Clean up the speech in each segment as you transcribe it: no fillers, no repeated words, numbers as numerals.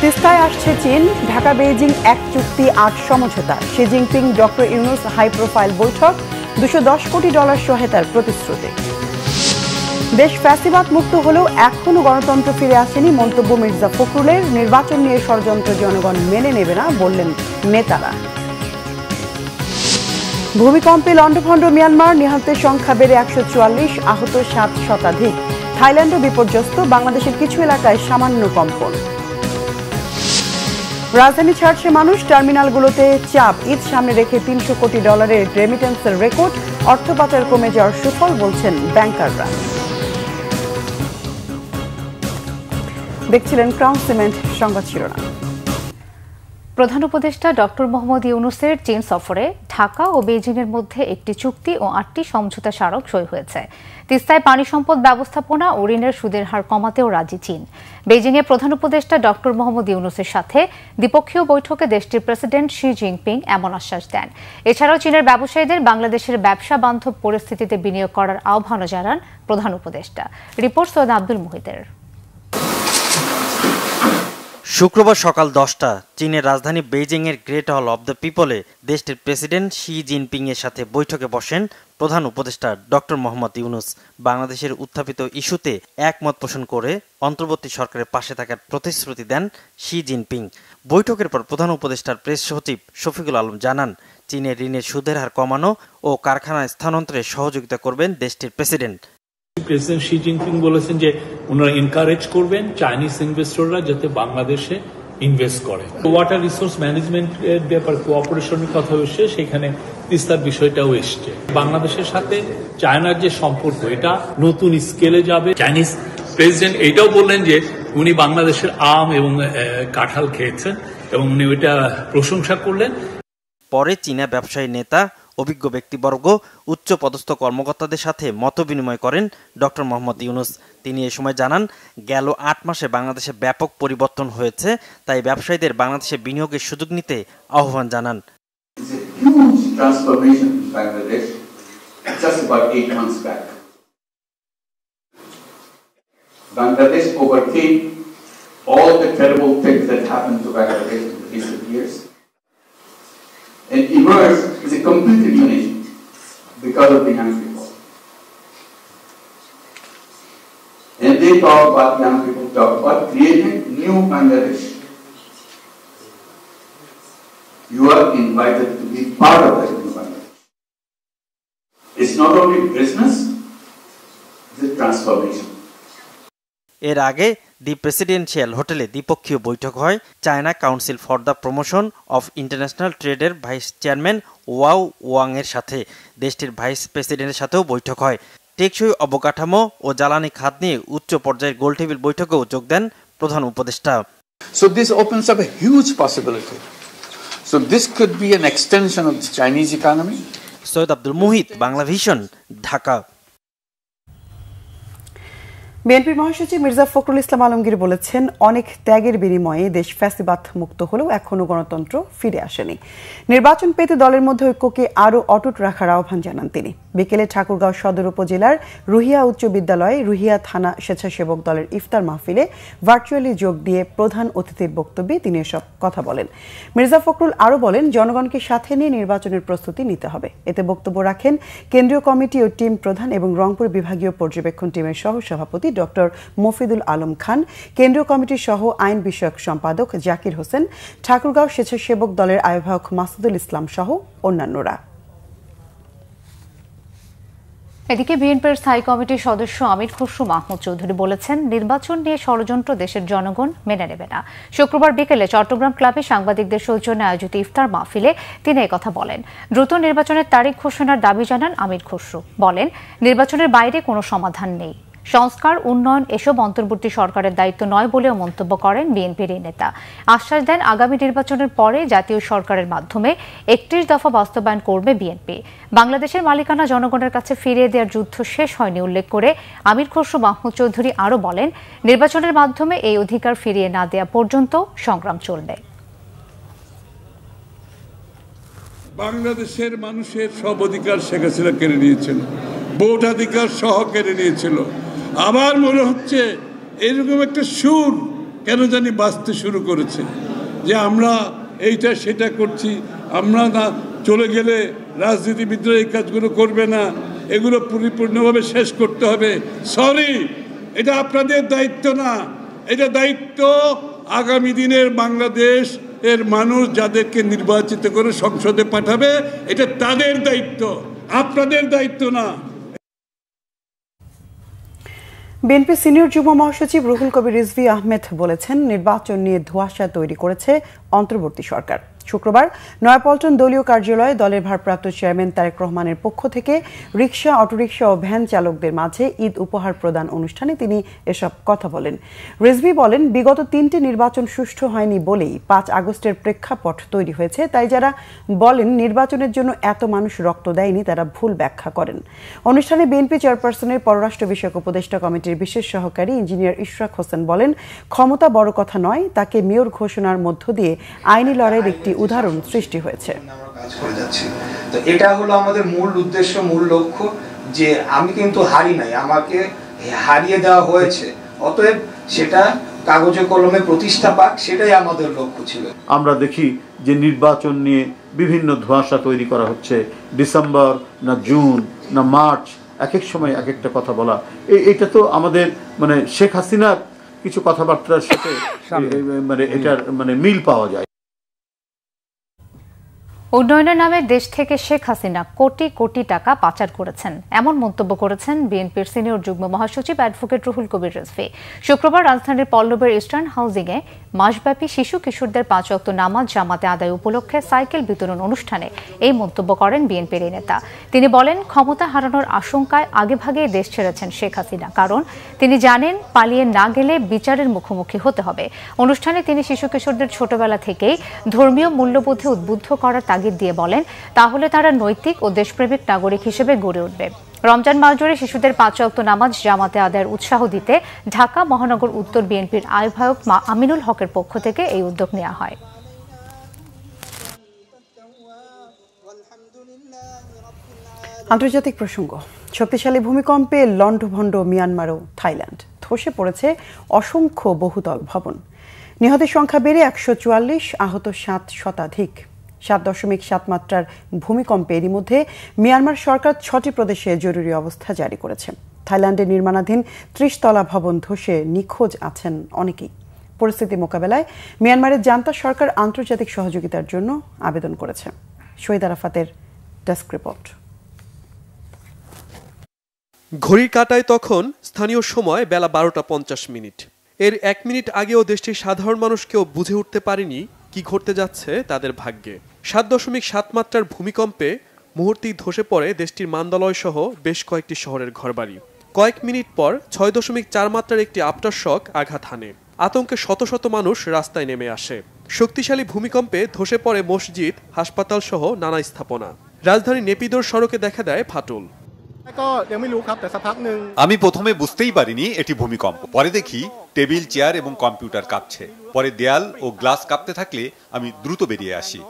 তিস্তায় আসছে চীন, ঢাকা বেইজিং 1 চুক্তি 8 সমঝোতা। Xi Jinping doctor Yunus high profile বৈঠক, $210 কোটি সহায়তার প্রতিশ্রুতি। দেশ ফ্যাসিবাদ মুক্ত হলেও এখনো গণতন্ত্র ফিরে আসেনি মন্তব্য মির্জা ফখরুলের। নির্বাচন নিয়ে ষড়যন্ত্র জনগণ মেনে নেবে না বললেন নেতারা। ভূমিকম্পে লণ্ডভণ্ড মিয়ানমার, নিহতের সংখ্যা বেড়ে 144, আহত 7 শতাধিক। থাইল্যান্ডও বিপর্যস্ত, বাংলাদেশের কিছু এলাকায় সামান্য কম্পন। রাজধানী ছাড়ছে মানুষ, টার্মিনালগুলোতে চাপ। ঈদ সামনে রেখে $300 কোটি রেমিটেন্সের রেকর্ড। অর্থ পাচার কমে যাওয়ার সুফল বলছেন ব্যাংকাররা। দেখছিলেন ক্রাউন সিমেন্ট সংবাদ শিরোনাম। প্রধান উপদেষ্টা ডক্টর মোহাম্মদ ইউনূসের চীন সফরে ঢাকা ও বেইজিংয়ের মধ্যে একটি চুক্তি ও 8টি সমঝোতা স্মারক সই হয়েছে। তিস্তায় পানি সম্পদ ব্যবস্থাপনা ও ঋণের সুদের হার কমাতেও রাজি চীন। বেইজিংয়ে প্রধান উপদেষ্টা ডক্টর মোহাম্মদ ইউনূসের সাথে দ্বিপক্ষীয় বৈঠকে দেশটির প্রেসিডেন্ট শি জিনপিং এমন আশ্বাস দেন। এছাড়াও চীনের ব্যবসায়ীদের বাংলাদেশের ব্যবসা বান্ধব পরিস্থিতিতে বিনিয়োগ করার আহ্বানও জানান প্রধান উপদেষ্টা। রিপোর্ট সৈয়দ আব্দুল মুহিতের। শুক্রবার সকাল 10টা চীনের রাজধানী বেইজিংয়ের গ্রেট হল অব দ্য পিপলে দেশটির প্রেসিডেন্ট শি জিনপিং এর সাথে বৈঠকে বসেন প্রধান উপদেষ্টা ডক্টর মোহাম্মদ ইউনূস। বাংলাদেশের উত্থাপিত ইস্যুতে একমত পোষণ করে অন্তর্বর্তী সরকারের পাশে থাকার প্রতিশ্রুতি দেন শি জিনপিং। বৈঠকের পর প্রধান উপদেষ্টার প্রেস সচিব শফিকুল আলম জানান, চীনের ঋণের সুদের হার কমানো ও কারখানা স্থানান্তরে সহযোগিতা করবেন দেশটির প্রেসিডেন্ট। প্রেসিডেন্ট শি জিনপিং বলেছেন যে ওনারা এনকারেজ করবেন চাইনিজ ইনভেস্টররা যাতে বাংলাদেশে ইনভেস্ট করে। ওয়াটার রিসোর্স ম্যানেজমেন্টের ব্যাপারে কোঅপারেশনের কথা এসছে, সেখানে তিস্তার বিষয়টাও এসছে। বাংলাদেশের সাথে চায়নার যে সম্পর্ক, এটা নতুন স্কেলে যাবে। চাইনিজ প্রেসিডেন্ট এটাও বললেন যে উনি বাংলাদেশের আম এবং কাঁঠাল খেয়েছেন এবং উনি ওইটা প্রশংসা করলেন। পরে চীনা ব্যবসায়ী নেতা, অভিজ্ঞ ব্যক্তিবর্গ, উচ্চ পদস্থ কর্মকর্তাদের সাথে মতবিনিময় করেন ডক্টর মোহাম্মদ ইউনূস। তিনি এ সময় জানান, গেল 8 মাসে বাংলাদেশে ব্যাপক পরিবর্তন হয়েছে, তাই ব্যবসায়ীদের বাংলাদেশে বিনিয়োগের সুযোগ নিতে আহ্বান জানান। Bangladesh overcame all the terrible things that happened to Bangladesh in the recent years and emerged as a completely new nation because of the young people. And they talk about, young people talk about creating new Bangladesh. You are invited to be part of that new Bangladesh. It's not only business, it's a transformation. এর আগে দি presidential হোটেলে দ্বিপক্ষীয় বৈঠক হয় China council for the promotion of international ট্রেডের vice chairman ওয়াও Wang এর সাথে। দেশটির ভাইস প্রেসিডেন্টের সাথেও বৈঠক হয়। টেকসই অবকাঠামো ও জ্বালানি খাত নিয়ে উচ্চ পর্যায়ের গোলটেবিল বৈঠকেও যোগ দেন প্রধান উপদেষ্টা। So this opens up a huge possibility. So this could be an extension of the Chinese economy. Syed Abdul Muhit, Bangla vision, Dhaka. বিএনপির মহাসচিব মির্জা ফখরুল ইসলাম আলমগীর বলেছেন, অনেক ত্যাগের বিনিময়ে দেশ ফ্যাসিবাদ মুক্ত হলেও এখনো গণতন্ত্র ফিরে আসেনি। নির্বাচন পেতে দলের মধ্যে ঐক্যকে আরও অটুট রাখার আহ্বান জানান তিনি। বিকেলে ঠাকুরগাঁও সদর উপজেলার রুহিয়া উচ্চ বিদ্যালয়ে রুহিয়া থানা স্বেচ্ছাসেবক দলের ইফতার মাহফিলে ভার্চুয়ালি যোগ দিয়ে প্রধান অতিথির বক্তব্যে তিনি এসব কথা বলেন। মির্জা ফখরুল আরও বলেন, জনগণকে সাথে নিয়ে নির্বাচনের প্রস্তুতি নিতে হবে। এতে বক্তব্য রাখেন কেন্দ্রীয় কমিটি ও টিম প্রধান এবং রংপুর বিভাগীয় পর্যবেক্ষণ টিমের সহ সভাপতি ডক্টর মফিদুল আলম খান, কেন্দ্রীয় কমিটির সহ আইন বিষয়ক সম্পাদক জাকির হোসেন, ঠাকুরগাঁও স্বেচ্ছাসেবক দলের আহ্বায়ক মাসুদুল ইসলাম সহ অন্যান্যরা। এদিকে বিএনপির স্থায়ী কমিটির সদস্য আমির খসরু মাহমুদ চৌধুরী বলেছেন, নির্বাচন নিয়ে ষড়যন্ত্র দেশের জনগণ মেনে নেবে না। শুক্রবার বিকেলে চট্টগ্রাম ক্লাবে সাংবাদিকদের সৌজন্যে আয়োজিত ইফতার মাহফিলে তিনি একথা বলেন। দ্রুত নির্বাচনের তারিখ ঘোষণার দাবি জানান আমির খসরু। বলেন, নির্বাচনের বাইরে কোনো সমাধান নেই। সংস্কার, উন্নয়ন এসব অন্তর্বর্তী সরকারের দায়িত্ব নয় বলেও মন্তব্য করেন বিএনপির এই নেতা। আশ্বাস দেন, আগামী নির্বাচনের পরে জাতীয় সরকারের মাধ্যমে 31 দফা বাস্তবায়ন করবে বিএনপি। বাংলাদেশের মালিকানা জনগণের কাছে ফিরিয়ে দেওয়ার যুদ্ধ শেষ হয়নি উল্লেখ করে আমির খসরু মাহমুদ চৌধুরী আরও বলেন, নির্বাচনের মাধ্যমে এই অধিকার ফিরিয়ে না দেওয়া পর্যন্ত সংগ্রাম চলবে। বাংলাদেশের মানুষের সব অধিকার শেখ হাসিনা কেড়ে নিয়েছিল, ভোটাধিকার সহ কেড়ে নিয়েছিল। আমার মনে হচ্ছে এরকম একটা সুর কেন জানি বাঁচতে শুরু করেছে, যে আমরা এইটা সেটা করছি, আমরা না চলে গেলে রাজনীতিবিদরা এই কাজগুলো করবে না, এগুলো পরিপূর্ণভাবে শেষ করতে হবে। সরি, এটা আপনাদের দায়িত্ব না, এটা দায়িত্ব আগামী দিনের বাংলাদেশ এর মানুষ যাদেরকে নির্বাচিত করে সংসদে পাঠাবে, এটা তাদের দায়িত্ব, আপনাদের দায়িত্ব না। বিএনপি সিনিয়র যুগ্ম মহাসচিব রুহুল কবির রিজভী আহমেদ বলেছেন, নির্বাচন নিয়ে ধোঁয়াশা তৈরি করেছে অন্তর্বর্তী সরকার। শুক্রবার নয়াপল্টন দলীয় কার্যালয়ে দলের ভারপ্রাপ্ত চেয়ারম্যান তারেক রহমানের পক্ষ থেকে রিকশা, অটোরিকশা ও ভ্যান চালকদের মাঝে ঈদ উপহার প্রদান অনুষ্ঠানে তিনি এসব কথা বলেন। রিজভী বলেন, বিগত 3টি নির্বাচন সুষ্ঠু হয়নি বলেই 5 আগস্টের প্রেক্ষাপট তৈরি হয়েছে। তাই যারা বলেন নির্বাচনের জন্য এত মানুষ রক্ত দেয়নি, তারা ভুল ব্যাখ্যা করেন। অনুষ্ঠানে বিএনপি চেয়ারপারসনের পররাষ্ট্র বিষয়ক উপদেষ্টা কমিটির বিশেষ সহকারী ইঞ্জিনিয়ার ইশরাক হোসেন বলেন, ক্ষমতা বড় কথা নয়, তাকে মেয়র ঘোষণার মধ্য দিয়ে আইনি লড়াইয়ের একটি উদাহরণ সৃষ্টি হয়েছে। তো এটা হলো আমাদের মূল উদ্দেশ্য, মূল লক্ষ্য, যে আমি কিন্তু হারি নাই, আমাকে হারিয়ে দেওয়া হয়েছে, অতএব সেটা কাগজে কলমে প্রতিষ্ঠা পাক, সেটাই আমাদের লক্ষ্য ছিল। আমরা দেখি যে নির্বাচন নিয়ে বিভিন্ন ধোঁয়াশা তৈরি করা হচ্ছে, ডিসেম্বর না জুন না মার্চ, এক এক সময় এক একটা কথা বলা। এটা তো আমাদের মানে শেখ হাসিনার কিছু কথাবার্তার সাথে মানে এটার মানে মিল পাওয়া যায়। উন্নয়নের নামে দেশ থেকে শেখ হাসিনা কোটি কোটি টাকা পাচার করেছেন, এমন মন্তব্য করেছেন বিএনপির সিনিয়র যুগ্ম মহাসচিব অ্যাডভোকেট রুহুল কবির রিজভী। শুক্রবার রাজধানীর পল্লবের ইস্টার্ন হাউজিংয়ে মাসব্যাপী শিশু কিশোরদের 5 ওয়াক্ত নামাজ জামাতে আদায় উপলক্ষে সাইকেল বিতরণ অনুষ্ঠানে এই মন্তব্য করেন বিএনপির এই নেতা। তিনি বলেন, ক্ষমতা হারানোর আশঙ্কায় আগেভাগে দেশ ছেড়েছেন শেখ হাসিনা, কারণ তিনি জানেন পালিয়ে না গেলে বিচারের মুখোমুখি হতে হবে। অনুষ্ঠানে তিনি শিশু কিশোরদের ছোটবেলা থেকেই ধর্মীয় মূল্যবোধে উদ্বুদ্ধ করার তাগিদ দিয়ে বলেন, তাহলে তারা নৈতিক ও দেশপ্রেমিক নাগরিক হিসেবে গড়ে উঠবে। রমজান মাস জুড়ে শিশুদের 5 ওয়াক্ত নামাজ জামাতে আদায়ের উৎসাহ দিতে ঢাকা মহানগর উত্তর বিএনপির আহ্বায়ক আমিনুল হকের পক্ষ থেকে এই উদ্যোগ নেওয়া হয়। আন্তর্জাতিক প্রসঙ্গ। শক্তিশালী ভূমিকম্পে লণ্ডভণ্ড মিয়ানমার ও থাইল্যান্ড, ধসে পড়েছে অসংখ্য বহুতল ভবন। নিহতের সংখ্যা বেড়ে 144, আহত 7 শতাধিক। 7.7 মাত্রার ভূমিকম্পে এরই মধ্যে মিয়ানমার সরকার 6টি প্রদেশে জরুরি অবস্থা জারি করেছে। থাইল্যান্ডে নির্মাণাধীন 30 তলা ভবন ধসে নিখোঁজ আছেন অনেকেই। পরিস্থিতি মোকাবেলায় মিয়ানমারের জান্তা সরকার আন্তর্জাতিক সহযোগিতার জন্য আবেদন করেছে। শহীদ আরাফাতের ডেস্ক রিপোর্ট। ঘড়ির কাঁটায় তখন স্থানীয় সময় বেলা 12:50। এর 1 মিনিট আগেও দেশটির সাধারণ মানুষ কেউ বুঝে উঠতে পারেনি কি ঘটতে যাচ্ছে তাদের ভাগ্যে। 7.7 মাত্রার ভূমিকম্পে মুহূর্তেই ধসে পড়ে দেশটির মান্দালয় সহ বেশ কয়েকটি শহরের ঘরবাড়ি। কয়েক মিনিট পর 6.4 মাত্রার একটি আফটার শক আঘাত হানে। আতঙ্কে শত শত মানুষ রাস্তায় নেমে আসে। শক্তিশালী ভূমিকম্পে ধসে পড়ে মসজিদ, হাসপাতাল সহ নানা স্থাপনা। রাজধানী নেপিদোর সড়কে দেখা দেয় ফাটল। আমি প্রথমে বুঝতেই পারিনি এটি ভূমিকম্প, পরে দেখি টেবিল, চেয়ার এবং কম্পিউটার কাঁপছে। পরে দেয়াল ও গ্লাস কাঁপতে থাকলে আমি দ্রুত বেরিয়ে আসি।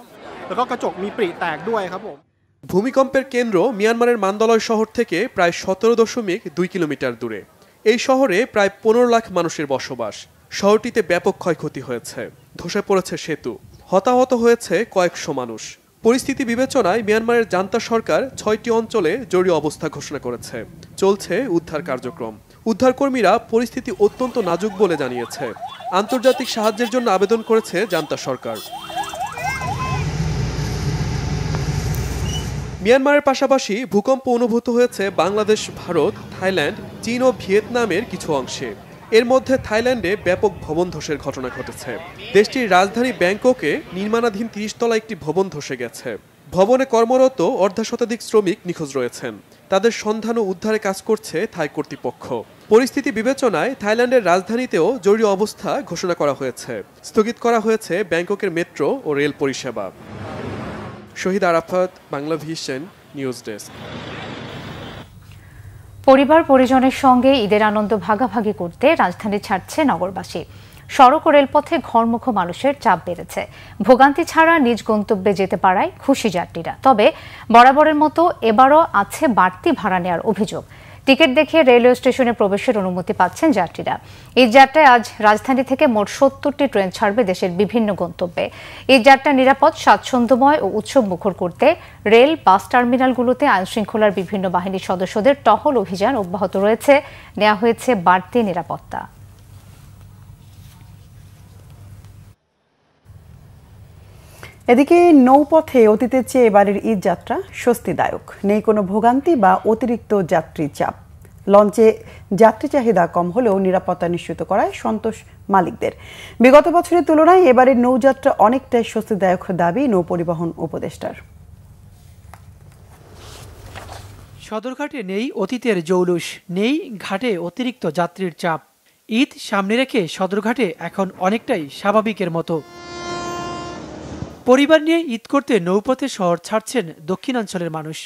ভূমিকম্পের কেন্দ্র মিয়ানমারের মান্দালয় শহর থেকে প্রায় 17.2 কিলোমিটার দূরে। এই শহরে প্রায় 15 লাখ মানুষের বসবাস। শহরটিতে ব্যাপক ক্ষয়ক্ষতি হয়েছে, ধসে পড়েছে সেতু, হতাহত হয়েছে কয়েকশো মানুষ। পরিস্থিতি বিবেচনায় মিয়ানমারের জান্তা সরকার 6টি অঞ্চলে জরুরি অবস্থা ঘোষণা করেছে। চলছে উদ্ধার কার্যক্রম। উদ্ধারকর্মীরা পরিস্থিতি অত্যন্ত নাজুক বলে জানিয়েছে। আন্তর্জাতিক সাহায্যের জন্য আবেদন করেছে জান্তা সরকার। মিয়ানমারের পাশাপাশি ভূকম্প অনুভূত হয়েছে বাংলাদেশ, ভারত, থাইল্যান্ড, চীন ও ভিয়েতনামের কিছু অংশে। এর মধ্যে থাইল্যান্ডে ব্যাপক ভবন ধসের ঘটনা ঘটেছে। দেশটির রাজধানী ব্যাংককে নির্মাণাধীন 30 তলা একটি ভবন ধসে গেছে। ভবনে কর্মরত 1/2 শতাধিক শ্রমিক নিখোঁজ রয়েছেন। তাদের সন্ধান ও উদ্ধারে কাজ করছে থাই কর্তৃপক্ষ। পরিস্থিতি বিবেচনায় থাইল্যান্ডের রাজধানীতেও জরুরি অবস্থা ঘোষণা করা হয়েছে। স্থগিত করা হয়েছে ব্যাংককের মেট্রো ও রেল পরিষেবা। Shahid Arafat, Bangla Vision, news desk. পরিবার পরিজনের সঙ্গে ঈদের আনন্দ ভাগাভাগি করতে রাজধানী ছাড়ছে নগরবাসী। সড়ক ও রেলপথে ঘরমুখো মানুষের চাপ বেড়েছে। ভোগান্তি ছাড়া নিজ গন্তব্যে যেতে পারায় খুশি যাত্রীরা। তবে বরাবরের মতো এবারও আছে বাড়তি ভাড়া নেওয়ার অভিযোগ। টিকিট দেখিয়ে রেলওয়ে স্টেশনে প্রবেশের অনুমতি পাচ্ছেন যাত্রীরা। এই যাত্রায় আজ রাজধানী থেকে মোট ৭০টি ট্রেন ছাড়বে দেশের বিভিন্ন গন্তব্যে। এই যাত্রা নিরাপদ, স্বাচ্ছন্দ্যময় ও উৎসব মুখর করতে রেল, বাস টার্মিনালগুলোতে আইনশৃঙ্খলার বিভিন্ন বাহিনীর সদস্যদের টহল অভিযান অব্যাহত রয়েছে। নেওয়া হয়েছে বাড়তি নিরাপত্তা। এদিকে নৌপথে অতীতের চেয়ে এবারের ঈদ যাত্রা স্বস্তিদায়ক, নেই কোনো ভোগান্তি বা অতিরিক্ত যাত্রী চাপ। লঞ্চে যাত্রী চাহিদা কম হলেও নিরাপত্তা নিশ্চিত করায় সন্তোষ মালিকদের। বিগত বছরের তুলনায় এবারের নৌযাত্রা অনেকটাই স্বস্তিদায়ক দাবি নৌপরিবহন উপদেষ্টার। সদরঘাটে নেই অতীতের জৌলুস, নেই ঘাটে অতিরিক্ত যাত্রীর চাপ। ঈদ সামনে রেখে সদরঘাটে এখন অনেকটাই স্বাভাবিকের মতো। পরিবার নিয়ে ঈদ করতে নৌপথে শহর ছাড়ছেন দক্ষিণাঞ্চলের মানুষ,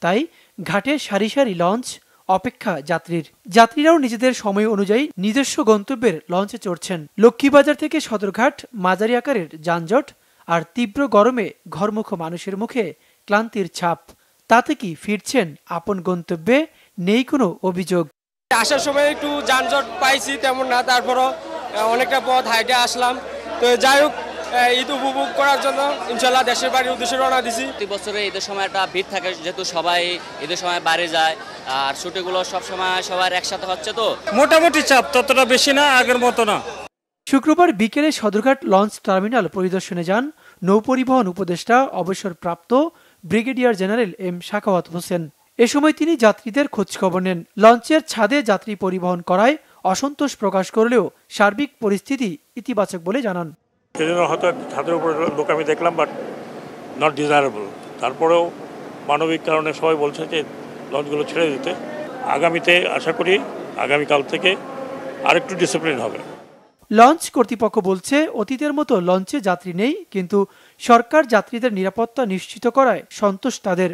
তাই ঘাটে সারি সারি লঞ্চ অপেক্ষা যাত্রীরাও নিজেদের সময় অনুযায়ী নিজস্ব গন্তব্যের লঞ্চে চড়ছেন। লক্ষ্মীবাজার থেকে সদরঘাট মাঝারি আকারের যানজট আর তীব্র গরমে ঘরমুখ মানুষের মুখে ক্লান্তির ছাপ। তাতে কি ফিরছেন আপন গন্তব্যে, নেই কোনো অভিযোগ। আসার সময় একটু যানজট পাইছি তেমন না, তারপরও অনেকটা পথ হাইটে আসলাম। তো যাই হোক, ঈদ উপভোগ করার জন্য ইনশাল্লাহ দেশের বাড়ির উদ্দেশ্যে রওনা দিছি। প্রতি বছরে ঈদের সময় একটা ভিড় থাকে, যেহেতু সবাই ঈদের সময় বাইরে যায় আর ছুটিগুলো সবসময় সবার একসাথে হচ্ছে, তো মোটামুটি চাপ ততটা বেশি না, আগের মতো না। শুক্রবার বিকেলে সদরঘাট লঞ্চ টার্মিনাল পরিদর্শনে যান নৌপরিবহন উপদেষ্টা অবসরপ্রাপ্ত brigadier general M Shakhawat Hossain. এ সময় তিনি যাত্রীদের খোঁজখবর নেন। লঞ্চের ছাদে যাত্রী পরিবহন করায় অসন্তোষ প্রকাশ করলেও সার্বিক পরিস্থিতি ইতিবাচক বলে জানান। হয়তো ছাদের উপরে লোক আমি দেখলাম, বাট নট ডিজায়ারেবল। তারপরেও মানবিক কারণে সবাই বলছে যে লঞ্চগুলো ছেড়ে দিতে। আগামীতে আশা করি আগামীকাল থেকে আরেকটু ডিসিপ্লিন হবে। লঞ্চ কর্তৃপক্ষ বলছে অতীতের মতো লঞ্চে যাত্রী নেই, কিন্তু সরকার যাত্রীদের নিরাপত্তা নিশ্চিত করায় সন্তোষ তাদের।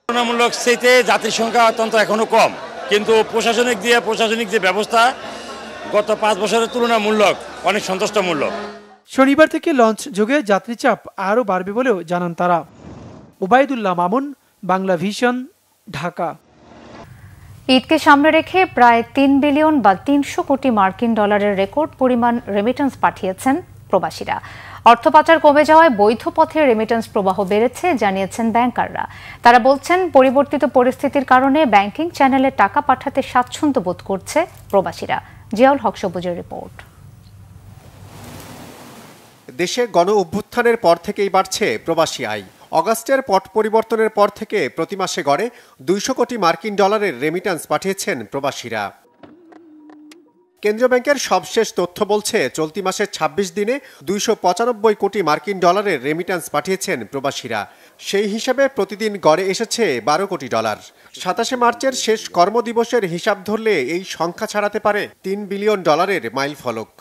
তুলনামূলক সেইতে যাত্রীর সংখ্যা অত্যন্ত এখনো কম, কিন্তু প্রশাসনিক যে ব্যবস্থা গত 5 বছরের তুলনামূলক অনেক সন্তুষ্টমূলক। শনিবার থেকে লঞ্চ যোগে যাত্রী চাপ আরও বাড়বে বলেও জানান তারা। ওবায়দুল্লাহ মামুন, বাংলা ভিশন, ঢাকা। ঈদকে সামনে রেখে প্রায় 3 বিলিয়ন বা 300 কোটি মার্কিন ডলারের রেকর্ড পরিমাণ রেমিটেন্স পাঠিয়েছেন প্রবাসীরা। অর্থ পাচার কমে যাওয়ায় বৈধ পথে রেমিটেন্স প্রবাহ বেড়েছে জানিয়েছেন ব্যাংকাররা। তারা বলছেন পরিবর্তিত পরিস্থিতির কারণে ব্যাংকিং চ্যানেলে টাকা পাঠাতে স্বাচ্ছন্দ্য বোধ করছে প্রবাসীরা। জিয়াউল হক সবুজের রিপোর্ট। দেশে গণ অভ্যুত্থানের পর থেকেই বাড়ছে প্রবাসী আয়। অগাস্টের পট পরিবর্তনের পর থেকে প্রতি মাসে গড়ে 200 কোটি মার্কিন ডলারের রেমিট্যান্স পাঠিয়েছেন প্রবাসীরা। কেন্দ্রীয় ব্যাংকের সবশেষ তথ্য বলছে চলতি মাসের 26 দিনে 295 কোটি মার্কিন ডলারের রেমিট্যান্স পাঠিয়েছেন প্রবাসীরা। সেই হিসাবে প্রতিদিন গড়ে এসেছে 12 কোটি ডলার। 27 মার্চের শেষ কর্মদিবসের হিসাব ধরলে এই সংখ্যা ছাড়াতে পারে 3 বিলিয়ন ডলারের মাইল ফলক।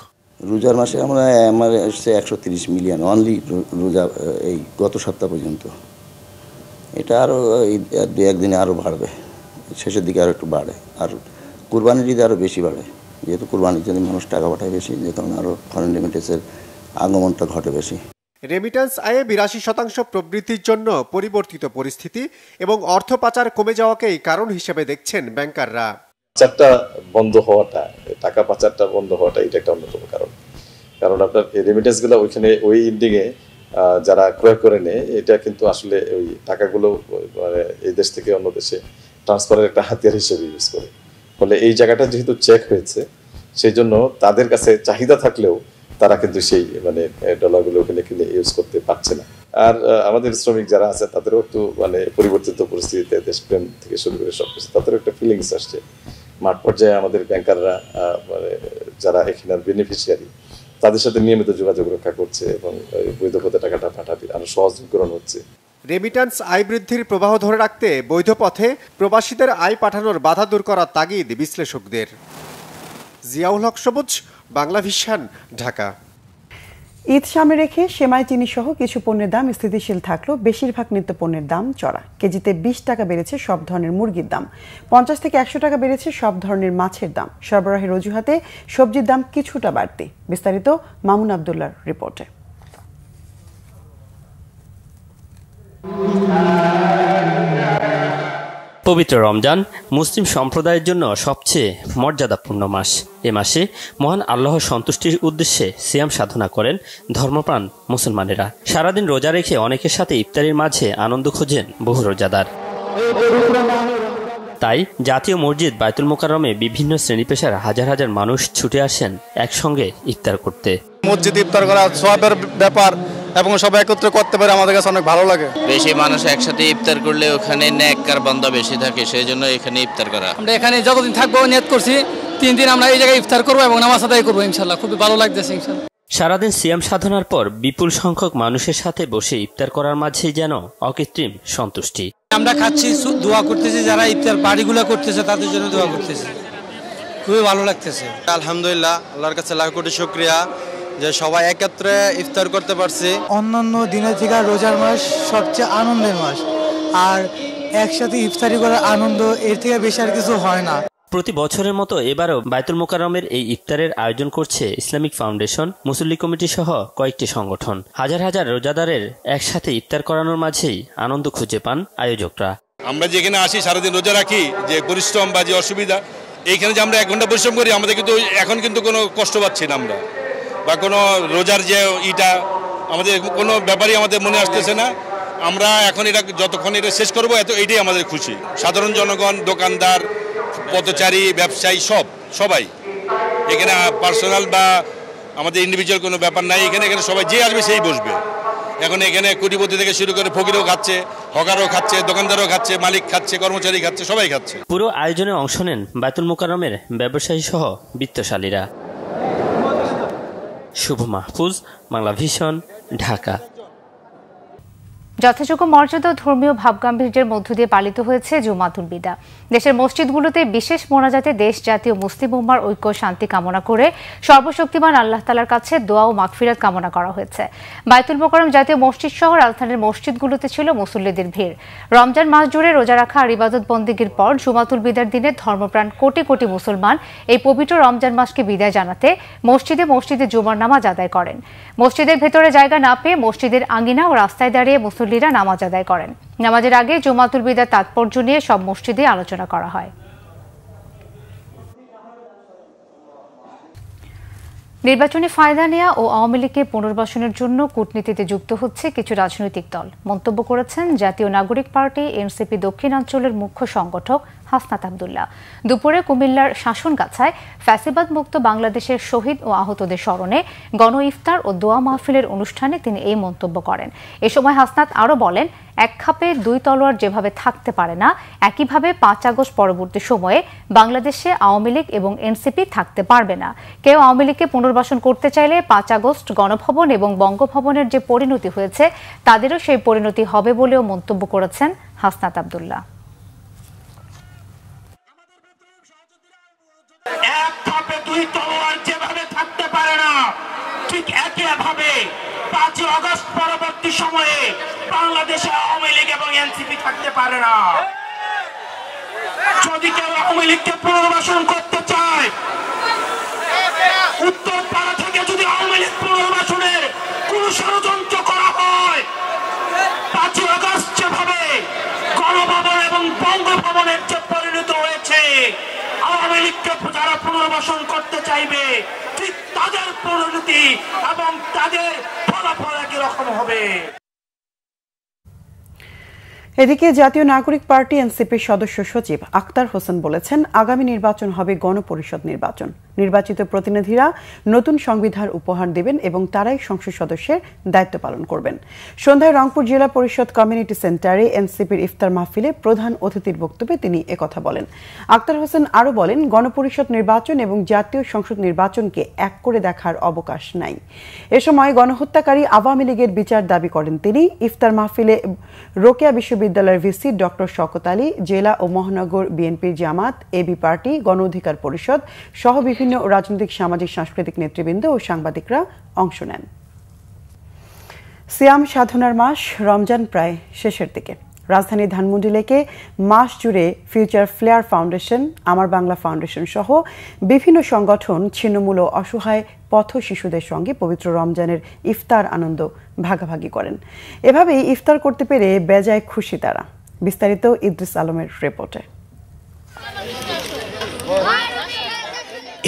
রোজার মাসে আমার এসছে 130 মিলিয়ন অনলি রোজা, এই গত সপ্তাহ পর্যন্ত। এটা আরও 2-1 দিনে আরও বাড়বে, শেষের দিকে আরও একটু বাড়ে। আর কুরবানির ঈদে আরও বেশি বাড়ে, যেহেতু কুরবানির জন্য মানুষ টাকা পাঠায় বেশি, যে কারণে আরও ফরেন রেমিটেন্সের আগমনটা ঘটে বেশি। রেমিট্যান্স আয়ে 82% প্রবৃদ্ধির জন্য পরিবর্তিত পরিস্থিতি এবং অর্থ পাচার কমে যাওয়াকেই কারণ হিসেবে দেখছেন ব্যাংকাররা। পাচারটা বন্ধ হওয়াটা, টাকা পাচারটা বন্ধ হওয়াটা এটা একটা অন্যতম কারণ আপনার রেমিটেন্স গুলো ওইখানে ওই ইন্ডিংয়ে যারা ক্রয় করে নেয়, এটা কিন্তু আসলে ওই টাকাগুলো মানে এই দেশ থেকে অন্য দেশে ট্রান্সফারের একটা হাতিয়ার হিসেবে ইউজ করে। ফলে এই জায়গাটা যেহেতু চেক হয়েছে, সেই জন্য তাদের কাছে চাহিদা থাকলেও তারা কিন্তু সেই মানে ডলারগুলো ওখানে কিনে ইউজ করতে পারছে না। আর আমাদের শ্রমিক যারা আছে তাদেরও একটু মানে পরিবর্তিত পরিস্থিতিতে দেশপ্রেম থেকে শুরু করে সবকিছু তাদেরও একটা ফিলিংস আসছে। মাঠ পর্যায়ে আমাদের ব্যাংকাররা মানে যারা এখানে বেনিফিশিয়ারি, তাদের সাথে নিয়মিত যোগাযোগ রক্ষা করছে এবং বৈধ পথে টাকাটা পাঠাতে আরো সহজীকরণ হচ্ছে। রেমিট্যান্স আয় বৃদ্ধির প্রবাহ ধরে রাখতে বৈধ পথে প্রবাসীদের আয় পাঠানোর বাধা দূর করার তাগিদ বিশ্লেষকদের। জিয়াউল হক সবুজ, বাংলা ভিশন, ঢাকা। ঈদ সামনে রেখে সেমাই, চিনি সহ কিছু পণ্যের দাম স্থিতিশীল থাকলেও বেশিরভাগ নিত্য পণ্যের দাম চড়া। কেজিতে 20 টাকা বেড়েছে সব ধরনের মুরগির দাম, 50 থেকে 100 টাকা বেড়েছে সব ধরনের মাছের দাম। সরবরাহের অজুহাতে সবজির দাম কিছুটা বাড়তি। বিস্তারিত মামুন আব্দুল্লাহর রিপোর্টে। পবিত্র রমজান মুসলিম সম্প্রদায়ের জন্য সবচেয়ে মর্যাদাপূর্ণ মাস। এ মাসে মহান আল্লাহর সন্তুষ্টির উদ্দেশ্যে সিয়াম সাধনা করেন ধর্মপ্রাণ মুসলমানেরা। সারাদিন রোজা রেখে অনেকের সাথে ইফতারের মাঝে আনন্দ খোঁজেন বহু রোজাদার। তাই জাতীয় মসজিদ বায়তুল মোকাররমে বিভিন্ন শ্রেণী পেশার হাজার হাজার মানুষ ছুটে আসেন একসঙ্গে ইফতার করতে। মসজিদে ইফতার করা সওয়াবের ব্যাপার এবং সবাই একত্রে করতে পারে, আমাদের কাছে অনেক ভালো লাগে। বেশি মানুষ একসাথে ইফতার করলে ওখানে নেককার বান্দা বেশি থাকে, সেই জন্য এখানে ইফতার করা। আমরা এখানে যতদিন থাকবো নিয়ত করছি 3 দিন আমরা এই জায়গায় ইফতার করবো এবং নামাজ আদায় করবো ইনশাআল্লাহ। খুবই ভালো লাগতেছে ইনশাআল্লাহ। সারাদিন সিয়াম সাধনার পর বিপুল সংখ্যক মানুষের সাথে বসে ইফতার করার মাঝেই যেন অকৃত্রিম সন্তুষ্টি। আমরা খাচ্ছি, দোয়া করতেছি, যারা ইফতার পার্টিগুলো করতেছে তাদের জন্য দোয়া করতেছি। খুবই ভালো লাগতেছে। আলহামদুলিল্লাহ, আল্লাহর কাছে লাখ কোটি শুকরিয়া যে সবাই একত্রে ইফতার করতে পারছি। অন্যান্য দিনের থেকে রোজার মাস সবচেয়ে আনন্দের মাস, আর একসাথে ইফতারি করার আনন্দ এর থেকে বেশি আর কিছু হয় না। প্রতি বছরের মতো এবারও বায়তুল মোকাররমের এই ইফতারের আয়োজন করছে ইসলামিক ফাউন্ডেশন, মুসল্লি কমিটি সহ কয়েকটি সংগঠন। হাজার হাজার রোজাদারের একসাথে ইফতার করানোর মাঝেই আনন্দ খুঁজে পান আয়োজকরা। আমরা যেখানে আসি সারাদিন রোজা রাখি, যে পরিশ্রম বা যে অসুবিধা, এইখানে যে আমরা 1 ঘন্টা পরিশ্রম করি, আমাদের কিন্তু এখন কিন্তু কোনো কষ্ট পাচ্ছি না আমরা, বা কোনো রোজার যে আমাদের কোনো ব্যাপারই আমাদের মনে আসতেছে না। আমরা এখন এটা যতক্ষণ এটা শেষ করবো এইটাই আমাদের খুশি। সাধারণ জনগণ, দোকানদার, পথচারী, ব্যবসায়ী সবাই এখানে পার্সোনাল বা আমাদের ইন্ডিভিজুয়াল কোনো ব্যাপার নাই। এখানে সবাই যে আসবে সেই বসবে। এখন এখানে কোটিপতি থেকে শুরু করে ফকিরও খাচ্ছে, হকারও খাচ্ছে, দোকানদারও খাচ্ছে, মালিক খাচ্ছে, কর্মচারী খাচ্ছে, সবাই খাচ্ছে। পুরো আয়োজনে অংশ নেন বায়তুল মোকাররমের ব্যবসায়ী সহ বিত্তশালীরা। শুভ মাহফুজ, বাংলা ভিশন, ঢাকা। যথাযোগ্য মর্যাদা ও ধর্মীয় ভাবগাম্ভীর্যের মধ্য দিয়ে পালিত হয়েছে জুমাতুল বিদা। দেশের মসজিদগুলোতে বিশেষ মোনাজাতে দেশ জাতীয় মুসলিম উম্মার ঐক্য শান্তি কামনা করে সর্বশক্তিমান আল্লাহ তাআলার কাছে দোয়া ও মাগফিরাত কামনা করা হয়েছে। বায়তুল মোকাররম জাতীয় মসজিদ সহ রাজধানীর মসজিদগুলোতে ছিল মুসল্লিদের ভিড়। রমজান মাস জুড়ে রোজা রাখা আর ইবাদত বন্দেগীর পর জুমাতুল বিদার দিনে ধর্মপ্রাণ কোটি কোটি মুসলমান এই পবিত্র রমজান মাসকে বিদায় জানাতে মসজিদে মসজিদে জুমার নামাজ আদায় করেন। মসজিদের ভেতরে জায়গা না পেয়ে মসজিদের আঙ্গিনা ও রাস্তায় দাঁড়িয়ে মুসল্লিরা নামাজ আদায় করেন। নামাজের আগে জুমাতুল বিদার তাৎপর্য নিয়ে সব মসজিদে আলোচনা করা হয়। নির্বাচনী ফায়দা নেওয়া ও আওয়ামী লীগের পুনর্বাসনের জন্য কূটনীতিতে যুক্ত হচ্ছে কিছু রাজনৈতিক দল, মন্তব্য করেছেন জাতীয় নাগরিক পার্টি এনসিপি দক্ষিণাঞ্চলের মুখ্য সংগঠক হাসনাত আব্দুল্লাহ। দুপুরে কুমিল্লার শাসনগাছায় ফ্যাসিবাদ মুক্ত বাংলাদেশের শহীদ ও আহতদের স্মরণে গণ ইফতার ও দোয়া মাহফিলের অনুষ্ঠানে তিনি এই মন্তব্য করেন। এ সময় হাসনাত আরও বলেন, এক খাপে 2 তলোয়ার যেভাবে থাকতে পারে না, একইভাবে 5 আগস্ট পরবর্তী সময়ে বাংলাদেশে আওয়ামী লীগ এবং এনসিপি থাকতে পারবে না। কেউ আওয়ামী লীগকে পুনর্বাসন করতে চাইলে 5 আগস্ট গণভবন এবং বঙ্গভবনের যে পরিণতি হয়েছে তাদেরও সেই পরিণতি হবে বলেও মন্তব্য করেছেন হাসনাত আব্দুল্লাহ। এক খাপে 2 তলোয়ার যেভাবে থাকতে পারে না, ঠিক একইভাবে 5 আগস্ট পরবর্তী সময়ে বাংলাদেশে আওয়ামী লীগ এবং এনসিপি থাকতে পারে না। যদি কেউ আওয়ামী লীগকে পুনর্বাসন করতে চায়, উত্তরপাড়া থেকে যদি আওয়ামী লীগ পুনর্বাসনের কোন ষড়যন্ত্র করা হয়, 5 আগস্ট যেভাবে গণভবন এবং বঙ্গভবনের যে পরিণত হয়েছে, আওয়ামী লীগকে যারা পুনর্বাসন করতে চাইবে ঠিক তাদের পরিণতি এবং তাদের ফলাফল একই রকম হবে। এদিকে জাতীয় নাগরিক পার্টি এনসিপির সদস্য সচিব আক্তার হোসেন বলেছেন, আগামী নির্বাচন হবে গণপরিষদ নির্বাচন। নির্বাচিত প্রতিনিধিরা নতুন সংবিধান উপহার দেবেন এবং তারাই সংসদ সদস্যের দায়িত্ব পালন করবেন। সন্ধ্যায় রংপুর জেলা পরিষদ কমিউনিটি সেন্টারে এনসিপির ইফতার মাহফিলে প্রধান অতিথির বক্তব্যে তিনি একথা বলেন। আক্তার হোসেন আরও বলেন, গণপরিষদ নির্বাচন এবং জাতীয় সংসদ নির্বাচনকে এক করে দেখার অবকাশ নাই। এ সময় গণহত্যাকারী আওয়ামী লীগের বিচার দাবি করেন তিনি। ইফতার মাহফিলে রোকেয়া বিশ্ববিদ্যালয়ের ভিসি ডক্টর শওকত আলী, জেলা ও মহানগর বিএনপির জামাত, এবি পার্টি, গণ অধিকার পরিষদ সহ বিভিন্ন রাজনৈতিক, সামাজিক, সাংস্কৃতিক নেতৃবৃন্দ ও সাংবাদিকরা অংশ নেন। সিয়াম সাধনার মাস রমজান প্রায় শেষের দিকে। রাজধানী ধানমন্ডি লেকে মাস জুড়ে ফিউচার ফ্লেয়ার ফাউন্ডেশন, আমার বাংলা ফাউন্ডেশন সহ বিভিন্ন সংগঠন ছিন্নমূল ও অসহায় পথ শিশুদের সঙ্গে পবিত্র রমজানের ইফতার আনন্দ ভাগাভাগি করেন। এভাবেই ইফতার করতে পেরে বেজায় খুশি তারা। বিস্তারিত ইদ্রিস আলমের রিপোর্টে।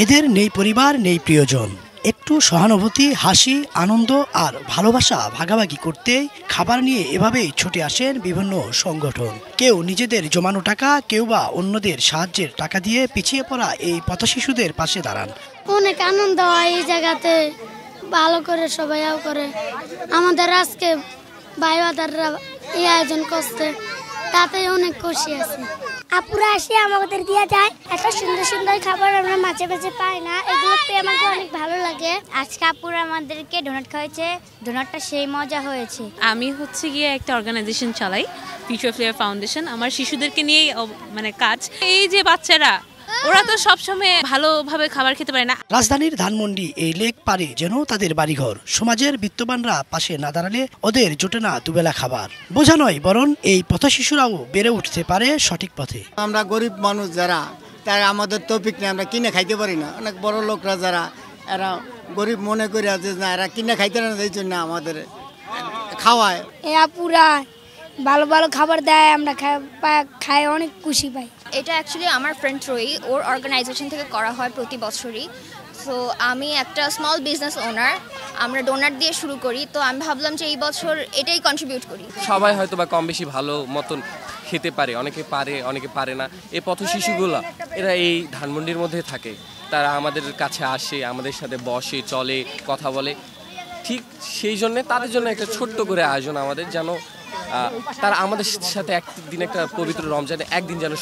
এদের নেই পরিবার, নেই প্রিয়জন। একটু সহানুভূতি, হাসি, আনন্দ আর ভালোবাসা ভাগাভাগি করতে খাবার নিয়ে এভাবেই ছুটে আসেন বিভিন্ন সংগঠন। কেউ নিজেদের জমানো টাকা, কেউ বা অন্যদের সাহায্যের টাকা দিয়ে পিছিয়ে পড়া এই পথশিশুদের পাশে দাঁড়ান। অনেক আনন্দ হয় এই জায়গাতে, ভালো করে সবাই করে। আমাদের আজকে ভাই বাদাররা এই আয়োজন করছে, তাতে অনেক খুশি আছে। আপুরা আসে আমাদের দিয়ে যায়, এত সুন্দর সুন্দর খাবার আমরা মাঝে মাঝে পাই না, এগুলো পেয়ে আমাকে অনেক ভালো লাগে। আজকে আপুরা আমাদেরকে ডোনাট খাওয়াইছে, ডোনাটটা সেই মজা হয়েছে। আমি গিয়ে একটা অর্গানাইজেশন চালাই, ফিউচার ফ্লেয়ার ফাউন্ডেশন। আমার শিশুদেরকে নিয়ে কাজ। এই যে বাচ্চারা, ওরা তো সবসময় ভালোভাবে খাবার খেতে পারে না। রাজধানীর ধানমন্ডি এই লেক পারে যেন তাদের বাড়িঘর। সমাজের বিত্তবানরা পাশে না দাঁড়ালে ওদের জোটে না দুবেলা খাবার। বোঝা নয়, বরং এই পথশিশুরাও বেড়ে উঠতে পারে সঠিক পথে। আমরা গরিব মানুষ যারা, তাই আমাদের তৌফিক নেই, আমরা কিনে খাইতে পারি না। অনেক বড় লোকরা যারা, এরা গরিব মনে করে যে না, এরা কিনে খাইতে না, এই জন্য আমাদের খাওয়ায়। পুরা ভালো ভালো খাবার দেয়, আমরা খাই অনেক খুশি পাই। এটা অ্যাকচুয়ালি আমার ফ্রেন্ড রই, ওর অর্গানাইজেশন থেকে করা হয় প্রতি বছরই। সো আমি একটা স্মল বিজনেস ওনার, আমরা ডোনাট দিয়ে শুরু করি। তো আমি ভাবলাম যে এই বছর এটাই কন্ট্রিবিউট করি। সবাই হয়তো বা কম বেশি ভালো মতন খেতে পারে, অনেকে পারে অনেকে পারে না। এই পথ শিশুগুলো এরা এই ধানমন্ডির মধ্যে থাকে, তারা আমাদের কাছে আসে, আমাদের সাথে বসে, চলে, কথা বলে। ঠিক সেই জন্যে তাদের জন্য একটা ছোট্ট করে আয়োজন আমাদের, যেন তারা আমাদের সাথে একদিন একটা পবিত্র রমজানে একদিন যেন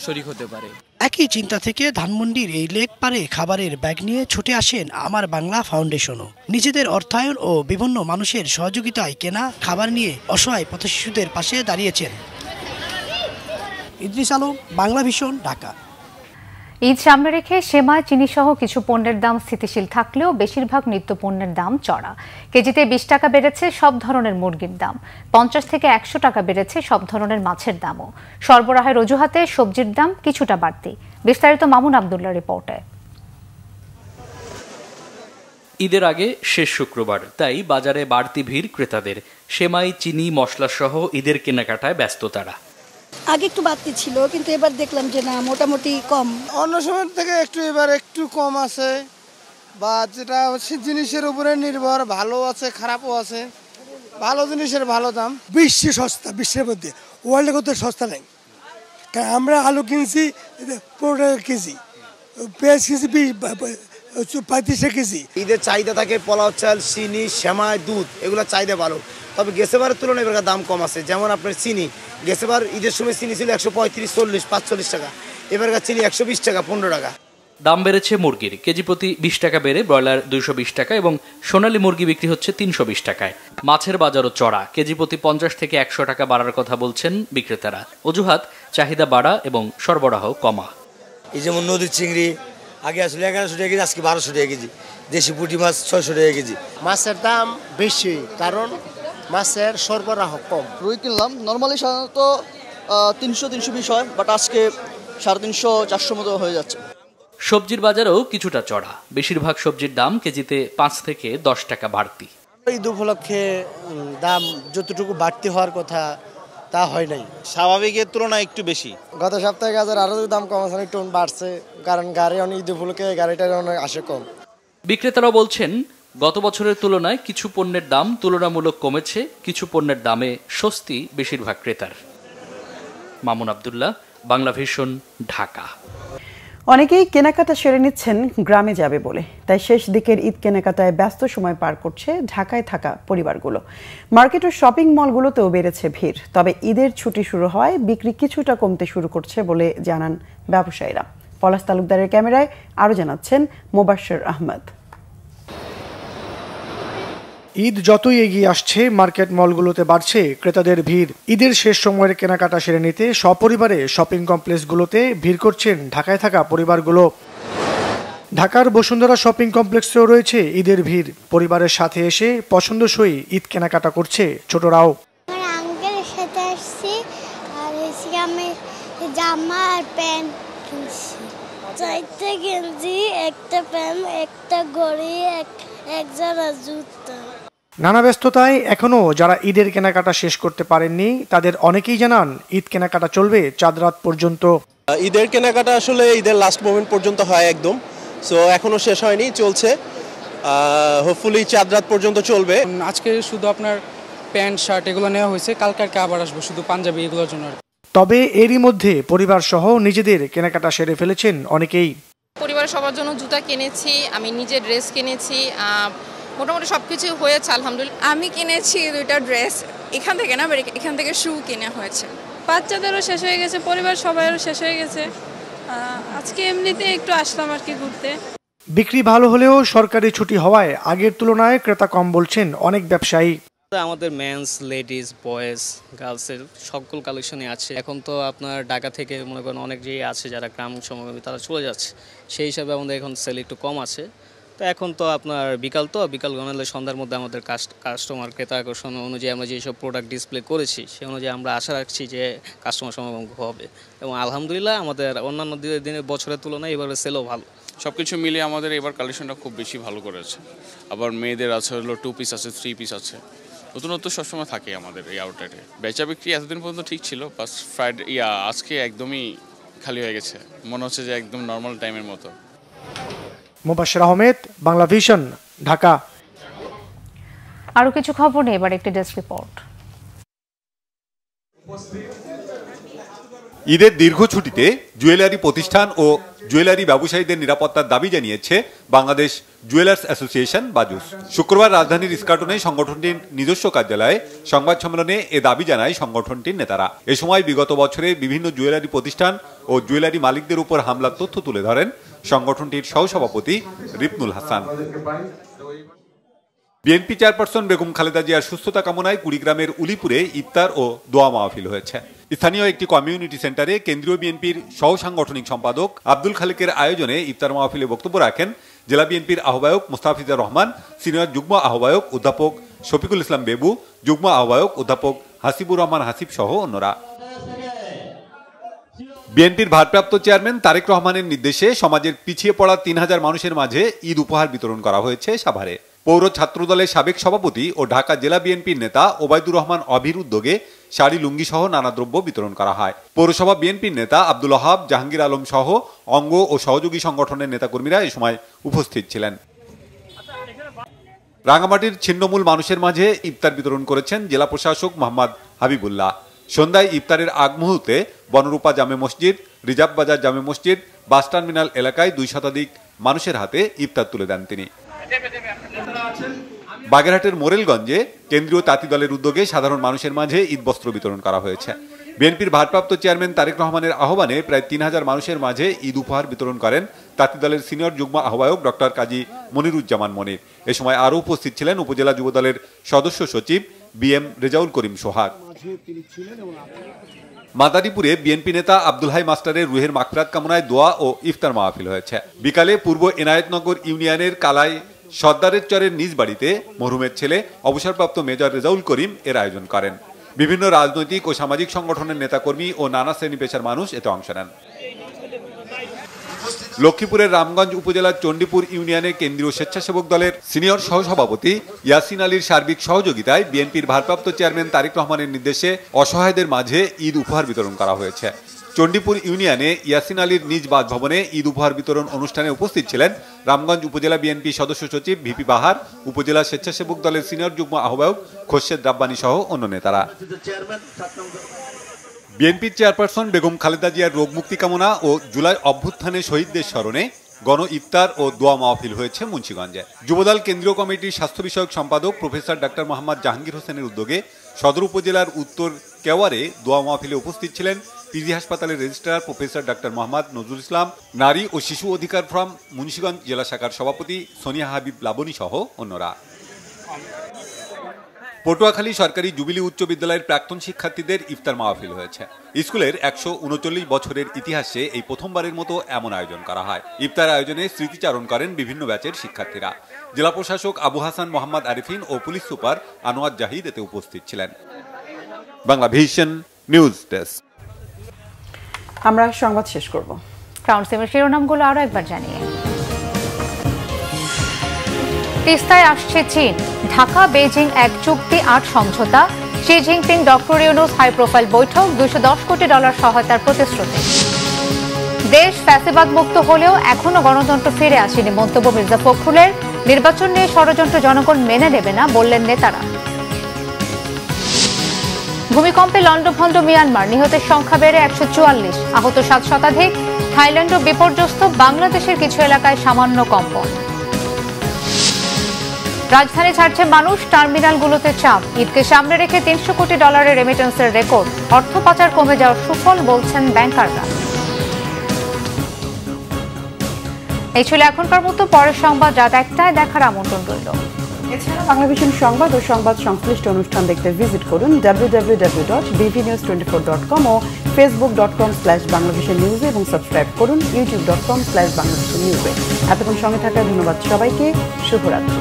শরীক হতে পারে। একই চিন্তা থেকে ধানমন্ডির এই লেক পারে খাবারের ব্যাগ নিয়ে ছুটে আসেন আমার বাংলা ফাউন্ডেশনও। নিজেদের অর্থায়ন ও বিভিন্ন মানুষের সহযোগিতায় কেনা খাবার নিয়ে অসহায় পথশিশুদের পাশে দাঁড়িয়েছেন। ইদ্রিস আলম, বাংলা ভিশন, ঢাকা। ঈদ সামনে রেখে সেমাই, চিনি সহ কিছু পণ্যের দাম স্থিতিশীল থাকলেও বেশিরভাগ নিত্য পণ্যের দাম চড়া। কেজিতে 20 টাকা বেড়েছে সব ধরনের মুরগির দাম, 50 থেকে 100 টাকা বেড়েছে সব ধরনের মাছের দামও। সরবরাহের অজুহাতে সবজির দাম কিছুটা বাড়তি। বিস্তারিত মামুন আব্দুল্লাহ রিপোর্টে। ঈদের আগে শেষ শুক্রবার, তাই বাজারে বাড়তি ভিড় ক্রেতাদের। সেমাই, চিনি, মশলা সহ ঈদের কেনাকাটায় ব্যস্ত তারা। আগে একটু বাড়তি ছিল, কিন্তু এবার দেখলাম যে না, মোটামুটি কম। অন্য সময় থেকে এবার একটু কম আছে, বা যেটা হচ্ছে জিনিসের উপরে নির্ভর, ভালো আছে খারাপও আছে। ভালো জিনিসের ভালো দাম, বেশি সস্তা, বিশ্বের মধ্যে ওয়ার্ল্ডে কত সস্তা নেই। কারণ আমরা আলু কিনছি 15 টাকা কেজি, পেঁয়াজ কিনছি 35 টাকা কেজি। ঈদের চাহিদা থাকে পোলাও চাল, চিনি, সেমাই, দুধ, এগুলো চাহিদা ভালো। তবে গেছেবারের তুলনায় এবার দাম কম আছে। যেমন আপনার চিনি, গেছেবার ঈদের সময় চিনি ছিল 135, 40, 45 টাকা, এবারকার চিনি 120 টাকা, 15 টাকা। দাম বেড়েছে মুরগির, কেজি প্রতি 20 টাকা বেড়ে ব্রয়লার 220 টাকা এবং সোনালী মুরগি বিক্রি হচ্ছে 320 টাকায়। মাছের বাজারও চড়া, কেজি প্রতি 50 থেকে 100 টাকা বাড়ার কথা বলছেন বিক্রেতারা। অজুহাত চাহিদা বাড়া এবং সরবরাহ কমা। এই যেমন নদীর চিংড়ি আগে আসলে 1100 টাকা কেজি, আজকে 1200 টাকা কেজি। দেশি পুঁটি মাছ 600 টাকা কেজি। মাছের দাম বেশি, কারণ মাছের সরবরাহ কম। রুই কিনলাম, নর্মালি সাধারণত 300-320 হয়, বাট আজকে 350-400 মতো হয়ে যাচ্ছে। সবজির বাজারেও কিছুটা চড়া, বেশিরভাগ সবজির দাম কেজিতে 5 থেকে 10 টাকা বাড়তি। ঈদ উপলক্ষে দাম যতটুকু বাড়তি হওয়ার কথা তা হয় নাই, স্বাভাবিকের তুলনায় একটু বেশি। গত সপ্তাহে গাজর আরো দাম কম আছে, একটু বাড়ছে, কারণ গাড়ি অনেক ঈদ উপলক্ষে গাড়িটার অনেক আসে কম। বিক্রেতারা বলছেন গত বছরের তুলনায় কিছু পণ্যের দাম তুলনামূলক কমেছে, কিছু পণ্যের দামে স্বস্তি বেশিরভাগ ক্রেতার। মামুন আব্দুল্লাহ, বাংলা ভিশন, ঢাকা। অনেকেই কেনাকাটা সেরে নিচ্ছেন গ্রামে যাবে বলে, তাই শেষ দিকের ঈদ কেনাকাটায় ব্যস্ত সময় পার করছে ঢাকায় থাকা পরিবারগুলো। মার্কেট ও শপিং মলগুলোতেও বেড়েছে ভিড়। তবে ঈদের ছুটি শুরু হয় বিক্রি কিছুটা কমতে শুরু করছে বলে জানান ব্যবসায়ীরা। পলাশ তালুকদারের ক্যামেরায় আরও জানাচ্ছেন মোবাশ্বের আহমেদ। ঈদ যতই এগিয়ে আসছে, মার্কেট মলগুলোতে বাড়ছে ক্রেতাদের ভিড়। ঈদের শেষ সময়ের কেনাকাটা সেরে নিতে সপরিবারে শপিং কমপ্লেক্সগুলোতে ভিড় করছেন ঢাকায় থাকা পরিবারগুলো। ঢাকার বসুন্ধরা শপিং কমপ্লেক্সেও রয়েছে ঈদের ভিড়। পরিবারের সাথে এসে পছন্দসই ঈদ কেনাকাটা করছে ছোটরাও। আঙ্কেলের সাথে আসছি, আর আমি জামা আর প্যান্ট কিনছি। 4টা গেঞ্জি, একটা প্যান্ট, একটা ঘড়ি, এক জোড়া জুতা। নানা ব্যস্ততায় এখনও যারা ঈদের কেনাকাটা শেষ করতে পারেননি তাদের অনেকেই জানান ঈদ কেনাকাটা চলবে চাঁদ রাত পর্যন্ত। ঈদের কেনাকাটা আসলে ঈদের লাস্ট মোমেন্ট পর্যন্ত হয় একদম, সো এখনো শেষ হয়নি, চলছে। হোপফুলি চাঁদ রাত পর্যন্ত চলবে। আজকে শুধু আপনার প্যান্ট শার্ট এগুলো নেওয়া হয়েছে, কালকে আবার আসবো শুধু পাঞ্জাবি এগুলোর জন্য। তবে এরই মধ্যে পরিবার সহ নিজেদের কেনাকাটা সেরে ফেলেছেন অনেকেই। পরিবারের সবার জন্য জুতা কিনেছি, আমি নিজের ড্রেস কিনেছি, মোটামুটি সবকিছু হয়েছে আলহামদুলিল্লাহ। আমি কিনেছি 2টা ড্রেস এখান থেকে না, এখান থেকে শু কিনে হয়েছে। বাচ্চাদেরও শেষ হয়ে গেছে, পরিবার সবাইয়েরও শেষ হয়ে গেছে। আজকে এমনিতে একটু আসলাম আর কি ঘুরতে। বিক্রি ভালো হলেও সরকারি ছুটি হওয়ায় আগের তুলনায় ক্রেতা কম বলছেন অনেক ব্যবসায়ী। আমাদের মেন্স, লেডিস, বয়েজ, গার্লসের সকল কালেকশনই আছে। এখন তো আপনার ঢাকা থেকে মনে করেন অনেক যে আছে যারা গ্রাম সমভূমি তারা চলে যাচ্ছে, সেই হিসাবে আমাদের এখন সেল একটু কম আছে। তো এখন তো আপনার বিকাল গণালে সন্ধ্যার মধ্যে আমাদের কাস্টমার ক্রেতা আকর্ষণ অনুযায়ী আমরা যেসব প্রোডাক্ট ডিসপ্লে করেছি সেই অনুযায়ী আমরা আশা রাখছি যে কাস্টমার সমাগম হবে এবং আলহামদুলিল্লাহ আমাদের অন্যান্য দিনের বছরের তুলনায় এবারে সেলও ভালো। সব কিছু মিলিয়ে আমাদের এবার কালেকশনটা খুব বেশি ভালো করেছে। আবার মেয়েদের আছে হলো 2 পিস আছে, 3 পিস আছে, নতুনত্ব সবসময় থাকে আমাদের এই আউটলেটে। বেচা বিক্রি এতদিন পর্যন্ত ঠিক ছিল, বাস আজকে একদমই খালি হয়ে গেছে, মনে হচ্ছে যে একদম নর্মাল টাইমের মতো। মুবাশশির আহমেদ, বাংলা ভিশন, ঢাকা। আরো কিছু খবর নিয়ে এবার একটি ডেস্ক রিপোর্ট। ঈদের দীর্ঘ ছুটিতে জুয়েলারি প্রতিষ্ঠান ও জুয়েলারি ব্যবসায়ীদের নিরাপত্তার দাবি জানিয়েছে বাংলাদেশ জুয়েলার্স অ্যাসোসিয়েশন বাজুস। শুক্রবার রাজধানীর ইস্কাটনে সংগঠনটির নিজস্ব কার্যালয়ে সংবাদ সম্মেলনে এ দাবি জানায় সংগঠনটির নেতারা। এ সময় বিগত বছরে বিভিন্ন জুয়েলারি প্রতিষ্ঠান ও জুয়েলারি মালিকদের উপর হামলার তথ্য তুলে ধরেন সংগঠনটির সহসভাপতি রিপনুল হাসান। বিএনপি চেয়ারপারসন বেগম খালেদা জিয়ার সুস্থতা কামনায় কুড়িগ্রামের উলিপুরে ইফতার ও দোয়া মাহফিল হয়েছে। স্থানীয় একটি কমিউনিটি সেন্টারে কেন্দ্রীয় বিএনপির সহ সাংগঠনিক সম্পাদক আব্দুল খালেকের আয়োজনে ইফতার মাহফিলে বক্তব্য রাখেন জেলা বিএনপির আহ্বায়ক মুস্তাফিজুর রহমান, সিনিয়র যুগ্ম আহ্বায়ক অধ্যাপক শফিকুল ইসলাম বেবু, যুগ্ম আহ্বায়ক অধ্যাপক হাসিবুর রহমান হাসিব সহ অন্যরা। বিএনপির ভারপ্রাপ্ত চেয়ারম্যান তারেক রহমানের নির্দেশে সমাজের পিছিয়ে পড়া 3000 মানুষের মাঝে ঈদ উপহার বিতরণ করা হয়েছে সাভারে। পৌর ছাত্রদলের সাবেক সভাপতি ও ঢাকা জেলা বিএনপির নেতা ওবায়দুর রহমান অভির উদ্যোগে শাড়ি, লুঙ্গি সহ নানা দ্রব্য বিতরণ করা হয়। পৌরসভা বিএনপির নেতা আব্দুল ওহাব, জাহাঙ্গীর আলম সহ অঙ্গ ও সহযোগী সংগঠনের নেতাকর্মীরা এ সময় উপস্থিত ছিলেন। রাঙামাটির ছিন্নমূল মানুষের মাঝে ইফতার বিতরণ করেছেন জেলা প্রশাসক মোহাম্মদ হাবিবুল্লাহ। সন্ধ্যায় ইফতারের আগ মুহূর্তে বনরূপা জামে মসজিদ, রিজার্ভ বাজার জামে মসজিদ, বাস টার্মিনাল এলাকায় 2 শতাধিক মানুষের হাতে ইফতার তুলে দেন তিনি। বাগেরহাটের মোরেলগঞ্জে কেন্দ্রীয় তাঁতি দলের উদ্যোগে সাধারণ মানুষের মাঝে ঈদ বস্ত্র বিতরণ করা হয়েছে। বিএনপির ভারপ্রাপ্ত চেয়ারম্যান তারেক রহমানের আহ্বানে প্রায় 3000 মানুষের মাঝে ঈদ উপহার বিতরণ করেন তাঁতি দলের সিনিয়র যুগ্ম আহ্বায়ক ডক্টর কাজী মনিরুজ্জামান মনির। এ সময় আরও উপস্থিত ছিলেন উপজেলা যুব দলের সদস্য সচিব বিএম রেজাউল করিম সোহাগ। মাদারীপুরে বিএনপি নেতা আব্দুল হাই মাস্টারের রুহের মাগফিরাত কামনায় দোয়া ও ইফতার মাহফিল হয়েছে। বিকালে পূর্ব এনায়েতনগর ইউনিয়নের কালাই সর্দারের চরের নিজ বাড়িতে মরহুমের ছেলে অবসরপ্রাপ্ত মেজর রেজাউল করিম এর আয়োজন করেন। বিভিন্ন রাজনৈতিক ও সামাজিক সংগঠনের নেতাকর্মী ও নানা শ্রেণী পেশার মানুষ এতে অংশ নেন। লক্ষ্মীপুরের রামগঞ্জ উপজেলার চণ্ডীপুর ইউনিয়নে কেন্দ্রীয় স্বেচ্ছাসেবক দলের সিনিয়র সহসভাপতি ইয়াসিন আলীর সার্বিক সহযোগিতায় বিএনপির ভারপ্রাপ্ত চেয়ারম্যান তারেক রহমানের নির্দেশে অসহায়দের মাঝে ঈদ উপহার বিতরণ করা হয়েছে। চণ্ডীপুর ইউনিয়নে ইয়াসিন আলীর নিজ বাসভবনে ঈদ উপহার বিতরণ অনুষ্ঠানে উপস্থিত ছিলেন রামগঞ্জ উপজেলা বিএনপি সদস্য সচিব ভিপি বাহার, উপজেলা স্বেচ্ছাসেবক দলের সিনিয়র যুগ্ম আহ্বায়ক খোরশেদ রাব্বানী সহ অন্য নেতারা। বিএনপির চেয়ারপারসন বেগম খালেদা জিয়ার রোগ মুক্তি কামনা ও জুলাই অভ্যুত্থানে শহীদদের স্মরণে গণ ইফতার ও দোয়া মাহফিল হয়েছে মুন্সিগঞ্জে। যুবদল কেন্দ্রীয় কমিটির স্বাস্থ্য বিষয়ক সম্পাদক প্রফেসর ডাক্তার মোহাম্মদ জাহাঙ্গীর হোসেনের উদ্যোগে সদর উপজেলার উত্তর কেওয়ারে দোয়া মাহফিলে উপস্থিত ছিলেন পিজি হাসপাতালের registrar professor doctor Mohammad Nazrul Islam, নারী ও শিশু অধিকার ফোরাম মুন্সিগঞ্জ জেলা শাখার সভাপতি সোনিয়া হাবিব লাবনী সহ অন্যরা। পটুয়াখালী সরকারি জুবিলি উচ্চ বিদ্যালয়ের প্রাক্তন শিক্ষার্থীদের ইফতার মাহফিল হয়েছে। স্কুলের 139 বছরের ইতিহাসে এই প্রথমবারের মতো এমন আয়োজন করা হয়। ইফতার আয়োজনে স্মৃতিচারণ করেন বিভিন্ন ব্যাচের শিক্ষার্থীরা। জেলা প্রশাসক আবু হাসান মোহাম্মদ আরিফিন ও পুলিশ সুপার আনোয়ার জাহিদ এতে উপস্থিত ছিলেন। Bangla Vision news desk. আমরা সংবাদ শেষ করব। ক্রাউন সেভের শিরোনামগুলো আরো একবার জানিয়ে তিস্তায় আসছে চীন, ঢাকা বেইজিং এক চুক্তি ৮ সমঝোতা, Xi Jinping doctor Yunus high profile বৈঠক, $210 কোটি সহায়তার প্রতিশ্রুতি। দেশ ফ্যাসিবাদ মুক্ত হলেও এখনো গণতন্ত্র ফিরে আসেনি মন্তব্য মির্জা ফখরুলের। নির্বাচন নিয়ে ষড়যন্ত্র জনগণ মেনে নেবে না বললেন নেতারা। ভূমিকম্পে লন্ডভন্ড মিয়ানমার, নিহতের সংখ্যা বেড়ে 144, আহত 7 শতাধিক। থাইল্যান্ডও বিপর্যস্ত, বাংলাদেশের কিছু এলাকায় সামান্য কম্পন। রাজধানী ছাড়ছে মানুষ, টার্মিনালগুলোতে চাপ। ঈদকে সামনে রেখে $300 কোটি রেমিটেন্সের রেকর্ড। অর্থ পাচার কমে যাওয়ার সুফল বলছেন ব্যাংকাররা। এই ছিল এখনকার মতো। পরের সংবাদ রাত 1টায় দেখার আমন্ত্রণ রইল। এছাড়া বাংলাদেশের সংবাদ ও সংবাদ সংশ্লিষ্ট অনুষ্ঠান দেখতে ভিজিট করুন www.bvnews24.com ও facebook.com/bangladeshernews এবং সাবস্ক্রাইব করুন youtube.com/bangladeshernews। এতক্ষণ সঙ্গে থাকার ধন্যবাদ সবাইকে। শুভরাত্রি।